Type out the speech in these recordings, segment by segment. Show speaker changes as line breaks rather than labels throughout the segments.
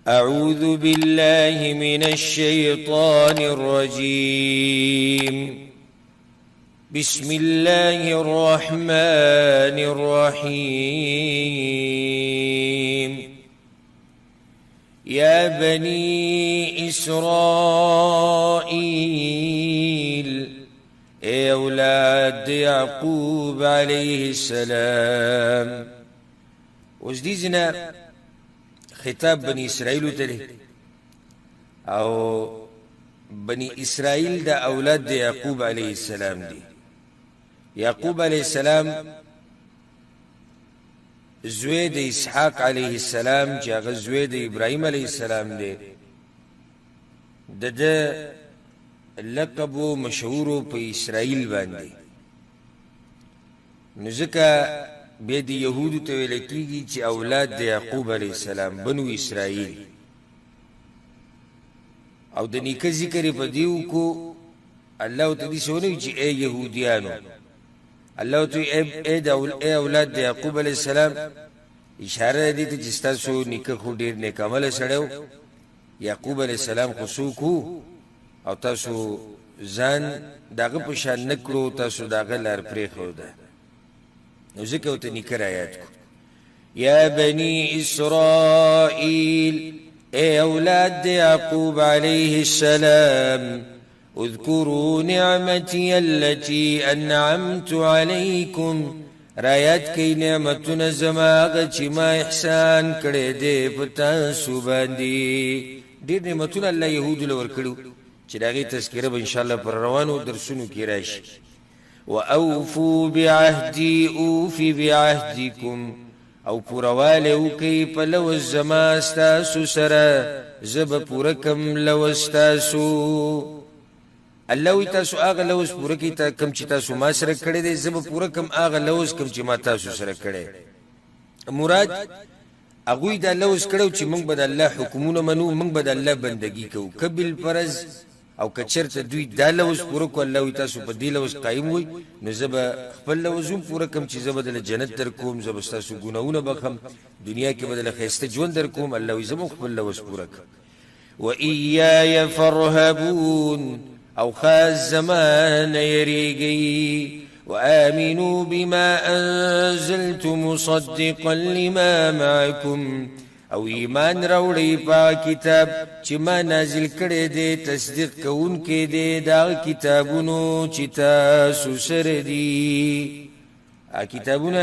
أعوذ بالله من الشيطان الرجيم. بسم الله الرحمن الرحيم. يا بني إسرائيل، اے اولاد يعقوب عليه السلام. اوس دې ځنه خطاب بني اسرائیل ته دی او بني اسرائیل دا اولاد د یعقوب علیه السلام دی. یعقوب علیه السلام زوی د اسحاق علیه السلام چې هغه زوی د ابراهیم علیه السلام دی. د لقب مشهور په اسرائیل باندې، نو ځکه بیا د یهودو ته ویل کېږي چې اولاد د یعقوب علیه السلام بنو اسرائیل. او د نیکه ذکر یې په دې وکړو، الله ورته داسې ونه وي چې ای یهودیانو، الله ورته ای اولاد د یعقوب علیه السلام، اشاره دې ته چې ستاسو نیکه خو ډېر نیک عمله سړی و. یعقوب علیه السلام خو څوک و او تاسو ځان د هغه په شان نه کړو، تاسو د هغه لار پرېښوده. نو ځکه ورته نیکه رایاد کړو. یا بني اسرائیل، اے اولاد یعقوب علیه السلام، اذکروا نعمتی التي انعمت علیکم، رایاد کئی نعمتون زماغ چی ما احسان کڑے دے پتا سو باندی. دیر نعمتون اللہ یهود لور کڑو چې داغی تذکره به انشاءاللہ پر روانو درسونو کی راشي. وَأَوْفُوا بِعَهْدِي أُوفِ بِعَهْدِكُمْ، او پورواله وکي په لوز زما ستاسو سره، زب پوره کم لوز تاسو. الله وی تاسو هغه لوز پوره کی تا کم چې تاسو ما سره کړی دی، زب پوره کم هغه لوز کم چې ما تاسو سره کړی. مراد هغوی دا لوز کړو چې موږ به د الله حکمونه منو، موږ به د الله بندګي کوو، که بالفرض او که چېرته دوی دا لوز پوره کړو، الله وی تاسو په دې لوز قایم وئ، نو زه به خپل لوز هم پوره کړم چې زه به دله جنت در کوم، زه به ستاسو ګناهونه بخم، دنیا کې به دله ښایسته ژوند در کوم. الله وی زه به خپل لوز پوره کړم. وإیای فارهبون، او خاص زمان یریږئ. وآمنوا بما أنزلت مصدقا لما معكم، او ایمان راوړئ په کتاب چې ما نازل کړی دی، تصدیق کوونکی دی دا کتابونو چې تاسو سره دي. کتابونه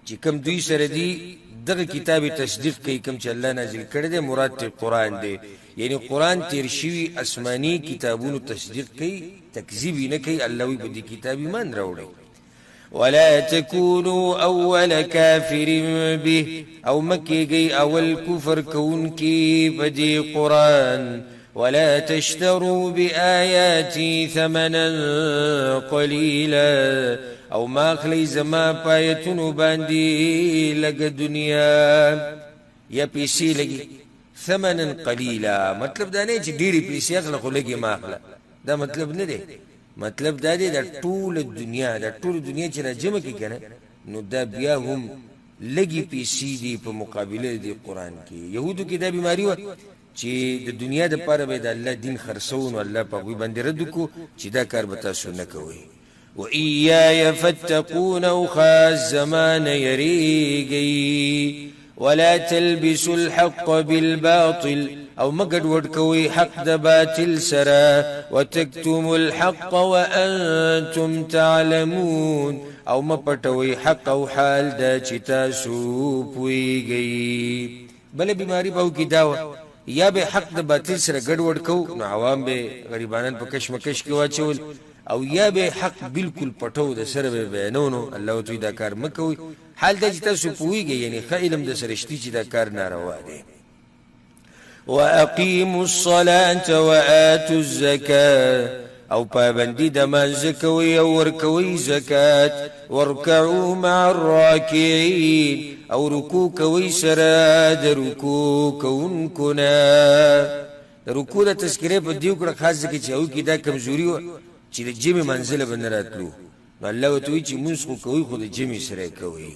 چې کوم دوی سره دي، دغه کتاب تصدیق کوي کوم چې الله نازل کړی دی. مراد ته قرآن دی، یعنی قرآن تیر شوي آسماني کتابونو تصدیق کوي، تکذیب یې نه کوي. الله وی په دې کتاب ایمان راوړئ. ولا تكونوا اول كافر به، او مکیږئ اول کفر کوونکی په دې قرآن. ولا تشتروا بآیاتي ثمنا قلیلا، او ما اخلی زما پایتونو باندې لګه دنیا یا پیسې لګي. ثمنا قلیلا مطلب دا نه چې ډېرې پیسې اخله خو لږې ما اخله، دا مطلب نه دی. مطلب دا دی د ټوله دنیا، د ټوله دنیا چې را جمع کړي که نه، نو دا بیا هم لږې پیسې دي په مقابله د قرآن کې. یهودو کې دا بیماري وه چې د دنیا دپاره به د الله دین خرڅو، نو الله په هغوی باندې رد وکړو چې دا کار به تاسو نه کوئ. وإیای فاتقون، او خاص زمان یریږئ. ولا تلبسوا الحق بالباطل، او مګډ وډ کوي حق د باطل سره. وتكتموا الحق وانتم تعلمون، او مپټوي حق او حال د چې تاسو پوهیږئ. بله بیماری به کې دا یا به حق د باطل سره ګډ وډ کو، نو عوام به غریبانان په کشمکش کې واچول، او یا به حق بالکل پټو د سره به بیانونو. الله توی دا کار مکوئ، حال دا چې تاسو پوهیږئ، یعنی ښه علم د سره شتي چې دا کار ناروا دی. وأقیموا الصلاة وآتوا الزکاة، او پابندی د مانځه کوئ او ورکوئ زکات. وارکعوا مع الراکعین، او رکوع کوئ سره د رکوع کوونکو نه. د رکوع د تذکرې په دې وکړه خاص ځکه چې هغوی کې دا کمزوري وه چې د جمع منزله به نه راتلو. نو الله ورته وایي چې مونځ خو کوئ خو د جمع سره یې کوئ.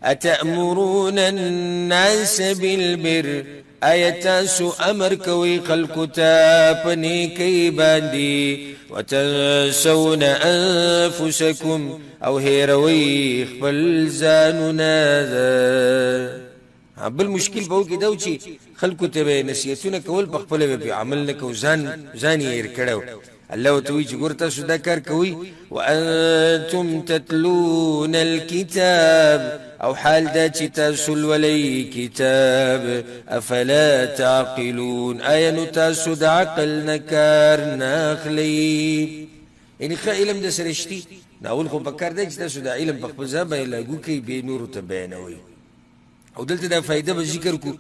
أتأمرون الناس بالبر، آیا تاسو امر کوي خلقو ته په نیکۍ باندې وتنسون انفسکم او هیروي خپل ځانونه. بل مشکل به وکړي دا چې خلکو ته به نصیحتونه کول په خپله به عمل نه کوو، ځان یې هېر کړی. الله ورته وایي چې ګوره تاسو دا کار کوئ وانتم تتلون الکتاب او حال دا چې تاسو لولئ کتاب افلا تعقلون آیا نو تاسو د عقل نه کار نه اخلئ. یعنې ښه علم د سره شتي ناول خو پکار دی چې تاسو دا علم په خپل ځان باندې لاګو کوئ بې نورو ته بیانوئ. او دلته دا فایده به ذکر کو.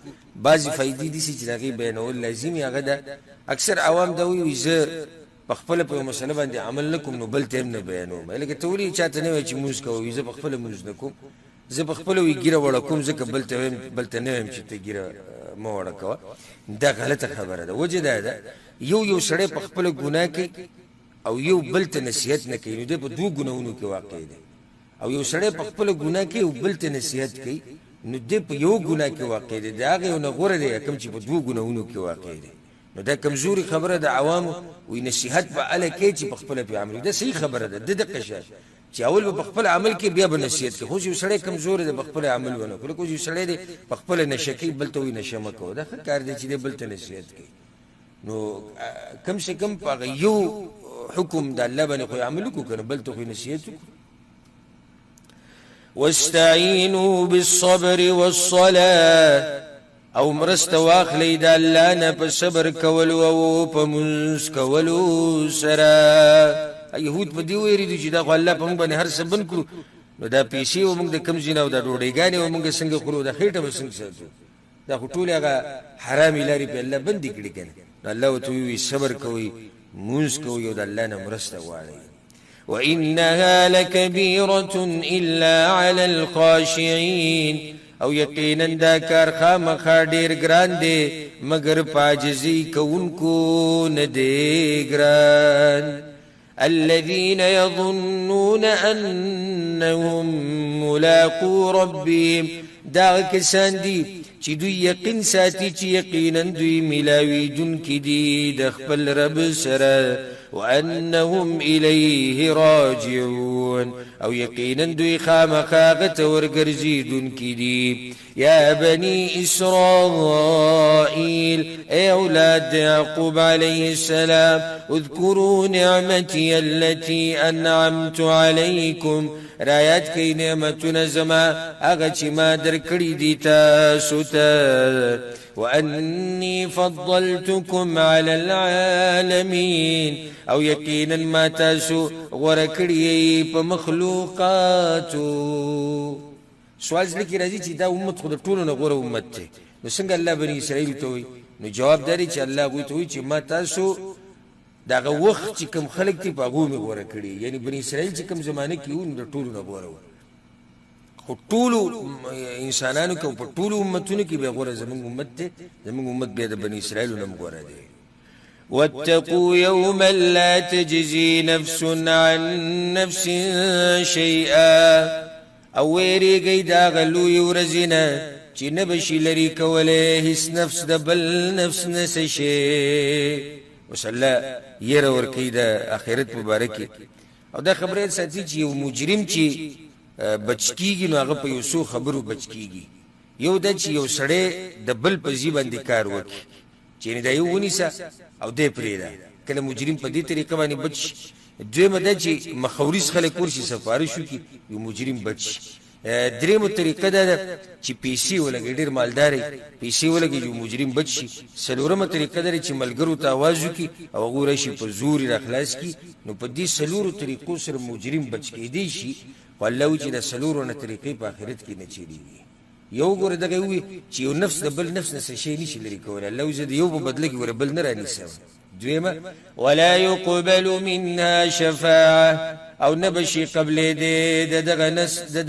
بعضې فایدې داسې چې د هغې بیانول لازمي هغه ده اکثر عوام دا وایي زه په خپله په یو مسله باندې عمل نه کوم نو بل ته هم نه بیانوم. لکه ته ولې چاته نه وایې چې مونځ کوه، زه په خپله مونځ نه کوم، زه په خپله وایي ګیره وړه کوم ځکه بل ته نه وایم چې ته ګیره مه وړه کوه. دا غلطه خبره ده. وجه دا ده یو سړی په خپله ګناه کوي او یو بل ته نصیحت نه کوي نو دی په دوو ګناهونو کې واقع دی. او یو سړی په خپله ګناه کوي او بل ته نصیحت کوي نو دی په یو ګناه کې واقع دی. د هغې یو نه غوره دی کوم چې په دوو ګناهونو کې واقع دی. نو دا کمزوري خبره د عوامو وایي نصیحت به هله کوي چې په خپله پرې عمل. دا صحیح خبره ده. د دقه شان چې اول به په خپل عمل کې بیا به نصیحت کوي. خو چې یو سړی کمزوری دی په خپل عمل ونه کړي، خو یو سړی دی په خپله نشه کوي بل ته وایي نشه مه کوه، دا ښه کار دی چې دی بل ته نصیحت کوي. نو کم سے کم په هغه یو حکم د الله باندې خو عمل وکړو که نه بل ته خو نصیحت وکړو. واستعینوا بالصبر والصلاة او مرسته واخلئ د الله نه په صبر کولو او په مونځ کولو سره. یهود په دې ویرېدي چې دا خو الله په موږ باندې هر څه بند کړو نو دا پیسې به موږ د کوم ځای نه او دا ډوډۍ به موږ څنګه خورو، دا خېټه به څنګه ساتو، دا خو ټولې هغه حرامې لارې په الله بندې کړي که نه. نو الله ورته وایي صبر کوئ، مونځ کوئ او د الله نه مرسته غواړئ. وإنها لكبيرة إلا على الخاشعين او یقینا دا کار خامخا ډېر ګران دی مګر په عاجزۍ کوونکو نه دی ګران. الذين يظنون أنهم ملاقو ربهم دا کسان دي چې دوی یقین ساتي چې یقینا دوی ملاویدونکي دي د خپل رب سره. وأنهم إليه راجعون او یقینا دوی خامخا هغه ته ورګرځېدونکي دي. يا بني إسرائيل اي اولاد يعقوب عليه السلام اذكروا نعمتي التي انعمت عليكم رایات کئی نعمتنا زما اغا چی ما در کری دی تاسو تا. وأني فضلتكم على العالمين او یقینا ما تاسو غوره کړی په مخلوقاتو. سوال ځکه راځي چې دا امت خو د ټولو نه غوره امت دی نو څنګه الله بني اسرائیل ته وایي؟ نو جواب دا دی چې الله هغوی ته وایي چې ما تاسو دغه وخت چې کوم خلک دي په هغو مې غوره کړي. یعنې بني اسرائیل چې کوم زمانه کې وو نو د ټولو نه غوره وو. خو ټولو انسانانو کې او په ټولو امتونو کې بیا غوره زموږ امت دی. زموږ امت بیا د بني اسرائیلو نه هم غوره دی. واتقوا يوما لا تجزي نفس عن نفس شيئا او ویریږئ د هغه لویې ورځې نه چې نه به شي لرې کولی هېڅ نفس د بل نفس نه څه شی. اوس الله یره ورکوي د آخرت په باره کې. او دا خبره ساتي چې یو مجرم چې بچ کېږي نو هغه په یو څو خبرو بچ کېږي. یو دا چې یو سړی د بل په ځي باندې کار وکړي چې دا یو ونیسه او دی پرېږده، کله مجرم په دې طریقه باندې بچ شي. دویمه دا چې مخوريز خلک ورشي سفارش وکړي یو مجرم بچ شي. دریمه طریقه دا ده چې پیسې ولګي، ډېر مالداري پیسې ولګي یو مجرم بچ شي. څلورمه طریقه دا چې ملګرو ته آواز وکړي او هغوی راشي په زور یې راخلاص کړي. نو په دې څلورو طریقو سره مجرم بچ کېدی شي. خو الله وایي چې د څلورو نه طریقې په آخرت کې نه چېرېږي. یو ګوره دغه ووایي چې یو نفس د بل نفس نه څه شی نشي لرې کولی. الله وایي زه د یو په بدله کې ګوره بل نه رانیسم. دویمه ولا يقبل منها شفاعه او نبشي قبل دې د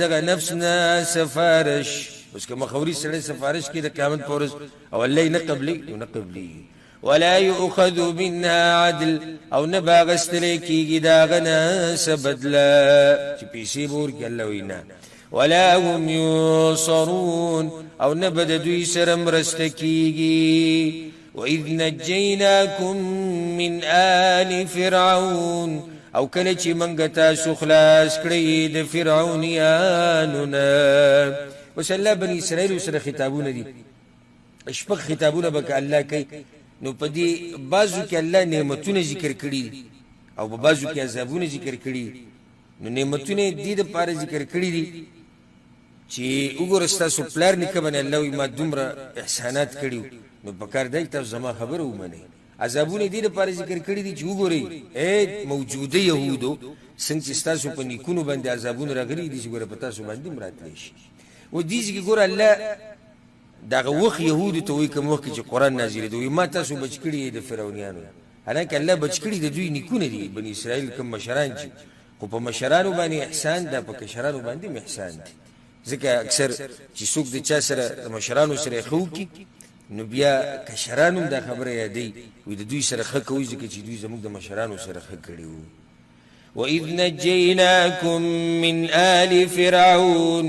دغه نفس نه سفارش. اوس که مخوري سړی سفارش کوي د قیامت په ورځ او الله یې نه قبلي نو نه قبلي. ولا يؤخذ منها عدل او نه به اخیستلی کېږي د هغه نه څه بدله چې پیسې به ورکړي. الله وایي نه. ولا هم ينصرون او نبد دوی سره مرسته کیږي. وإذ نجيناكم من آل فرعون او کله چې منګ تاسو خلاص کړی د فرعونیانو نه. اوس الله بني اسرائیل سره خطابونه دي، شپږ خطابونه به الله کوي. نو په دې بعضو کې الله نعمتونه ذکر کړي او په بعضو کې عذابونه ذکر کړي. نو نعمتونه دې دپاره ذکر کړي دي چې وګوره ستاسو پلار نیکه باندې الله وایي ما دومره احسانات کړي، نو پکار دی تاسو زما خبره ومنئ. عذابونه دې دپاره ذکر کړي دي چې وګورئ ای موجوده یهودو څنګه چې ستاسو په نیکونو باندې عذابونه راغلي دي چې ګوره په تاسو باندې هم راتلی شي. و دې کې ګوره الله دغه وخت یهودو ته وایي کوم وخت چې قرآن نازلېده وایي ما تاسو بچ کړي د فرعونیانو، حالانکه الله بچ کړي د دوی نیکونه دي بني اسرائیل کوم مشران چې، خو په مشرانو باندې احسان ده په کشرانو باندې هم احسان دی. ځکه اکثر چې څوک د چا سره د مشرانو سره ښه وکړي نو بیا کشران هم دا خبره یادوي وایي د دوی سره ښه کوئ ځکه چې دوی زموږ د مشرانو سره ښه کړي وو. وإذ نجيناكم من آل فرعون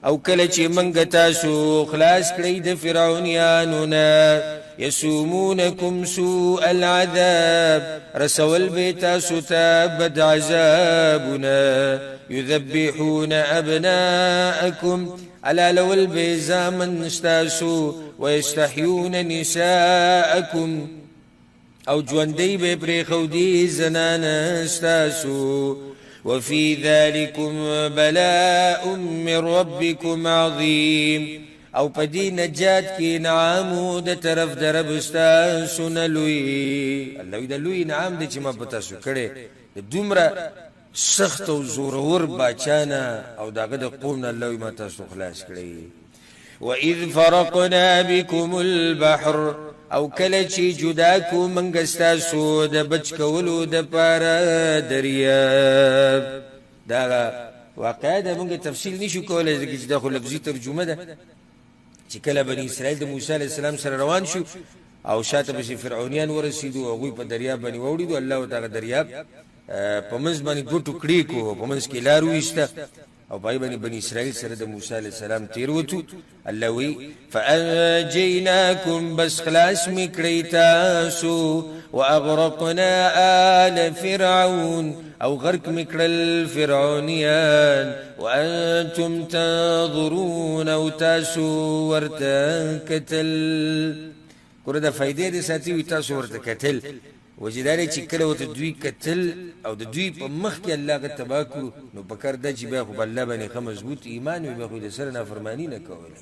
او کله چې منګ تاسو خلاص کړی د فرعونیانو نه. یسومونکم سوء العذاب رسول به تاسو ته بد عذابنا. یذبحون ابناءکم علا لول به زامن ستاسو. ویستحیون نساءکم او ژوندی به پرېښودي زنانه ستاسو. وفي ذلكم بلاء من ربكم عظيم او پدی نجات کی انعامو د طرف د رب ستاسو نه لوی. الله د لوی انعام دی چې ما پتا سو کړي د دومره سخت او زورور باچانه او داغه د قوم نه الله ما تاسو خلاص کړي. وإذ فرقنا بكم البحر او کله چې جدا کو منګ ستاسو د بچ کولو د پاره دریاب. دا واقعا د موږ تفصیل نشو کولای ځکه چې دا خو لفظي ترجمه ده چې کله بني اسرائیل د موسی علیه السلام سره روان شو او شاته پسې فرعونیان ورسېدو او هغوی په دریاب باندې واوړېدو. الله دغه دریاب په منځ باندې دوه ټوکړې کو، په منځ کې لار وویسته او پای باندې بني اسرائیل سره د موسی علیه السلام تیر وتو. الله وی فانجیناکم بس خلاص می کړی تاسو. واغرقنا آل فرعون او غرق می کړل فرعونیان. وانتم تنظرون او تاسو ورته کتل. ګوره د فایدې د ساتي وي تاسو ورته کتل وجداري چې کله ورته دوی کتل او د دوی په مخ کې الله غ تبا کړو نو پکار ده چې بیا خو الله باندې ښه مضبوط ایمان وي بیا خو د سره نافرماني نه کولی.